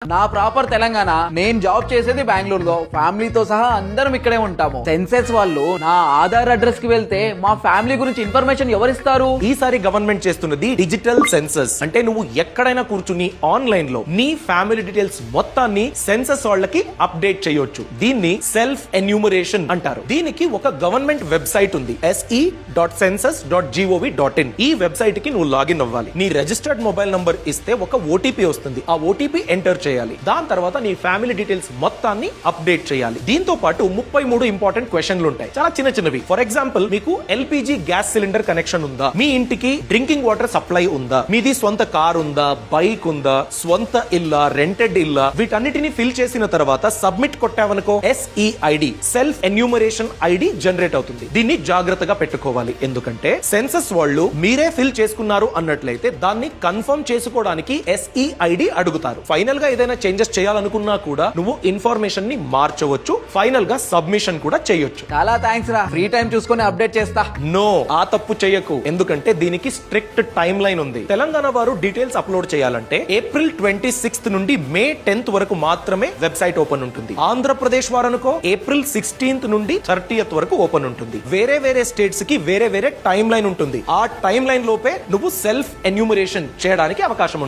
నా ప్రాపర్ తెలంగాణ, నేను జాబ్ చేసేది బెంగళూరులో. ఫ్యామిలీతో సహా అందరం ఇక్కడే ఉంటాము. సెన్సెస్ వాళ్ళు నా ఆధార్ అడ్రస్ కి వెళ్తే మా ఫ్యామిలీ గురించి ఇన్ఫర్మేషన్ ఎవరిస్తారు? ఈసారి గవర్నమెంట్ చేస్తున్నది డిజిటల్ సెన్సస్. అంటే నువ్వు ఎక్కడైనా కూర్చుని ఆన్లైన్ లో నీ ఫ్యామిలీ డీటెయిల్స్ మొత్తాన్ని సెన్సస్ వాళ్ళకి అప్డేట్ చేయొచ్చు. దీన్ని సెల్ఫ్ ఎన్యూమరేషన్ అంటారు. దీనికి ఒక గవర్నమెంట్ వెబ్సైట్ ఉంది, se.census.gov.in. ఈ వెబ్సైట్ కి నువ్వు లాగిన్ అవ్వాలి. నీ రిజిస్టర్డ్ మొబైల్ నంబర్ ఇస్తే ఒక ఓటీపీ వస్తుంది. ఆ ఓటీపీ ఎంటర్ చేయాలి. దాని తర్వాత నీ ఫ్యామిలీ డీటెయిల్స్ మొత్తాన్ని అప్డేట్ చేయాలి. దీంతో పాటు 33 ఇంపార్టెంట్ క్వశ్చన్లు ఉంటాయి, చాలా చిన్న చిన్నవి. ఫర్ ఎగ్జాంపుల్, మీకు ఎల్పిజి గ్యాస్ సిలిండర్ కనెక్షన్ ఉందా? మీ ఇంటికి డ్రింకింగ్ వాటర్ సప్లై ఉందా? మీది స్వంత కార్ ఉందా? బైక్ ఉందా? స్వంత ఇల్లా? రెంటెడ్ ఇల్లా? వీటన్నిటిని ఫిల్ చేసిన తర్వాత సబ్మిట్ కొట్టావనుకో, SEID self enumeration ID generate అవుతుంది. దీన్ని జాగ్రత్తగా పెట్టుకోవాలి, ఎందుకంటే సెన్సస్ వాళ్ళు మీరే ఫిల్ చేసుకున్నారు అన్నట్లయితే దాన్ని కన్ఫర్మ్ చేసుకోవడానికి SEID అడుగుతారు. ఫైనల్ గా ఏదైనా చేంజెస్ చేయాలనుకున్నా కూడా నువ్వు ఇన్ఫర్మేషన్ ని మార్చవచ్చు. ఫైనల్ గా సబ్మిషన్ కూడా చేయొచ్చు. చాలా థ్యాంక్స్ రా, ఫ్రీ టైం చూసుకొని అప్డేట్ చేస్తా. నో, ఆ తప్పు చేయకు, ఎందుకంటే దీనికి స్ట్రిక్ట్ టైం లైన్ ఉంది. తెలంగాణ వారు డీటెయిల్స్ అప్లోడ్ చేయాలంటే ఏప్రిల్ 26 నుండి మే 10 వరకు మాత్రమే వెబ్సైట్ ఓపెన్ ఉంటుంది. ఆంధ్రప్రదేశ్ వారనుకో ఏప్రిల్ 16 నుండి 30 వరకు ఓపెన్ ఉంటుంది. వేరే వేరే స్టేట్స్ కి వేరే వేరే టైం లైన్ ఉంటుంది. ఆ టైం లైన్ లోపే నువ్వు సెల్ఫ్ ఎన్యూమరేషన్ చేయడానికి అవకాశం ఉంటుంది.